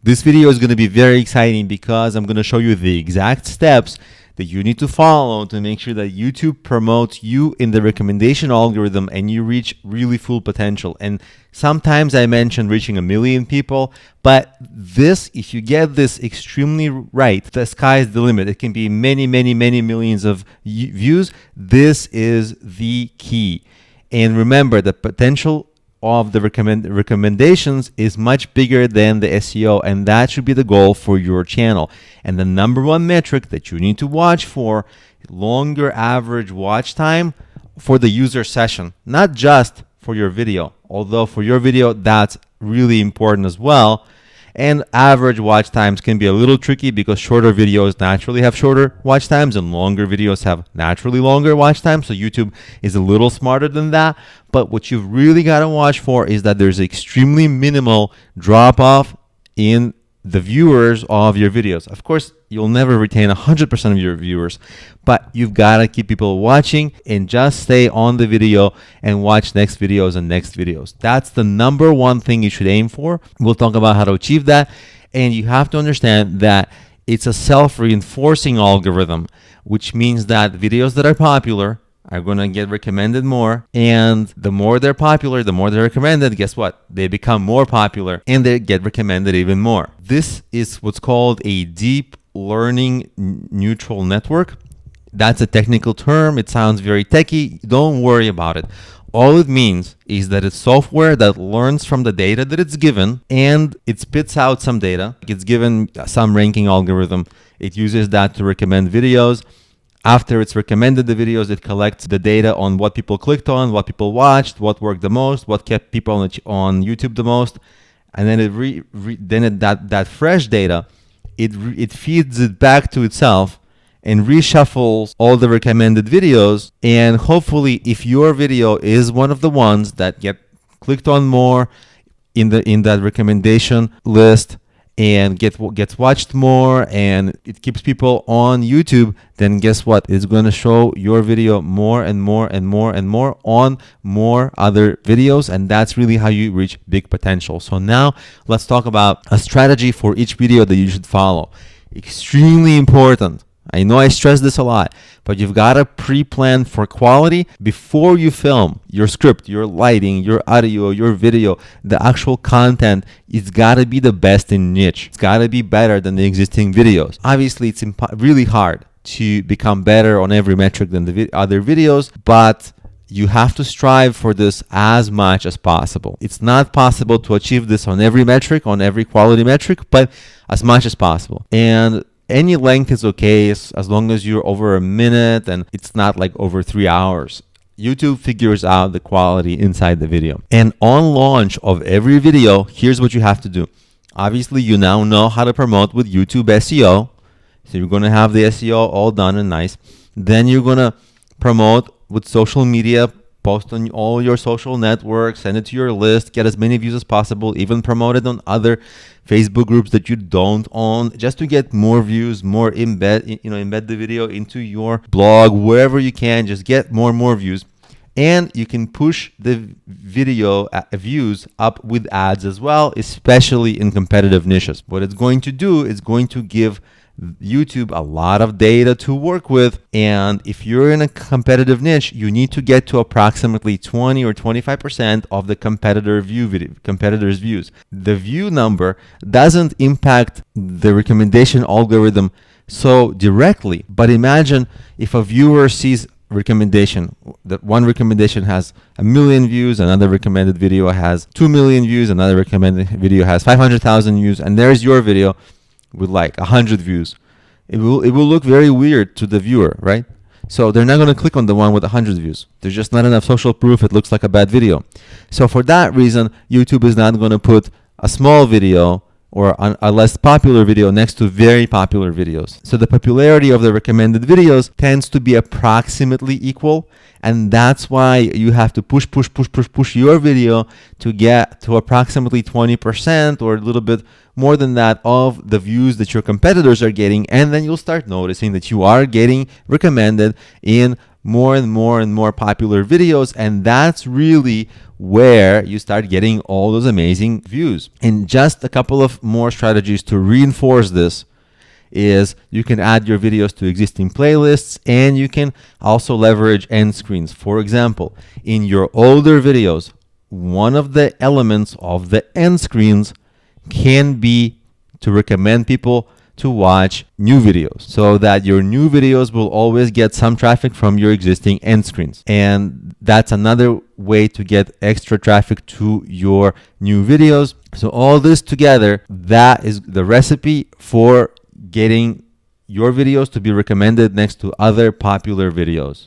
This video is going to be very exciting because I'm going to show you the exact steps that you need to follow to make sure that YouTube promotes you in the recommendation algorithm and you reach really full potential. And sometimes I mentioned reaching 1 million people, but this, if you get this extremely right, the sky is the limit. It can be many, many, many millions of views. This is the key. And remember, the potential of the recommendations is much bigger than the SEO, and that should be the goal for your channel. And the number one metric that you need to watch for, longer average watch time for the user session, not just for your video, although for your video that's really important as well. And average watch times can be a little tricky because shorter videos naturally have shorter watch times and longer videos have naturally longer watch times. So YouTube is a little smarter than that. But what you've really got to watch for is that there's extremely minimal drop off in the viewers of your videos. Of course, you'll never retain 100% of your viewers, but you've got to keep people watching and just stay on the video and watch next videos and next videos. That's the number one thing you should aim for. We'll talk about how to achieve that. And you have to understand that it's a self-reinforcing algorithm, which means that videos that are popular are going to get recommended more, and the more they're popular, the more they're recommended. Guess what? They become more popular and they get recommended even more. This is what's called a deep learning neutral network. That's a technical term. It sounds very techy. Don't worry about it. All it means is that it's software that learns from the data that it's given and it spits out some data. It's given some ranking algorithm. It uses that to recommend videos. After it's recommended the videos, it collects the data on what people clicked on, what people watched, what worked the most, what kept people on YouTube the most, and then that fresh data, it feeds it back to itself and reshuffles all the recommended videos. And hopefully, if your video is one of the ones that get clicked on more in that recommendation list, and gets watched more and it keeps people on YouTube, then guess what? It's going to show your video more and more and more and more on more other videos, and that's really how you reach big potential. So now let's talk about a strategy for each video that you should follow. Extremely important. I know I stress this a lot, but you've got to pre-plan for quality before you film. Your script, your lighting, your audio, your video, the actual content, it's got to be the best in niche. It's got to be better than the existing videos. Obviously, it's really hard to become better on every metric than the other videos, but you have to strive for this as much as possible. It's not possible to achieve this on every metric, on every quality metric, but as much as possible. And any length is okay as long as you're over 1 minute and it's not like over 3 hours. YouTube figures out the quality inside the video. And on launch of every video, here's what you have to do. Obviously, you now know how to promote with YouTube SEO. So you're going to have the SEO all done and nice. Then you're going to promote with social media, post on all your social networks, send it to your list, get as many views as possible, even promote it on other Facebook groups that you don't own, just to get more views, more embed the video into your blog, wherever you can, just get more and more views. And you can push the video views up with ads as well, especially in competitive niches. What it's going to do is going to give YouTube a lot of data to work with, and if you're in a competitive niche, you need to get to approximately 20 or 25% of the competitors' views. The view number doesn't impact the recommendation algorithm so directly, but imagine if a viewer sees recommendation, that one recommendation has 1 million views, another recommended video has 2 million views, another recommended video has 500,000 views, and there's your video with like 100 views. It will look very weird to the viewer, right? So they're not going to click on the one with 100 views. There's just not enough social proof. It looks like a bad video. So for that reason, YouTube is not going to put a small video or a less popular video next to very popular videos. So the popularity of the recommended videos tends to be approximately equal, and that's why you have to push your video to get to approximately 20% or a little bit more than that of the views that your competitors are getting, and then you'll start noticing that you are getting recommended in more and more and more popular videos, and that's really where you start getting all those amazing views. And just a couple of more strategies to reinforce this is you can add your videos to existing playlists, and you can also leverage end screens. For example, in your older videos, one of the elements of the end screens can be to recommend people to watch new videos, so that your new videos will always get some traffic from your existing end screens. And that's another way to get extra traffic to your new videos. So all this together, that is the recipe for getting your videos to be recommended next to other popular videos.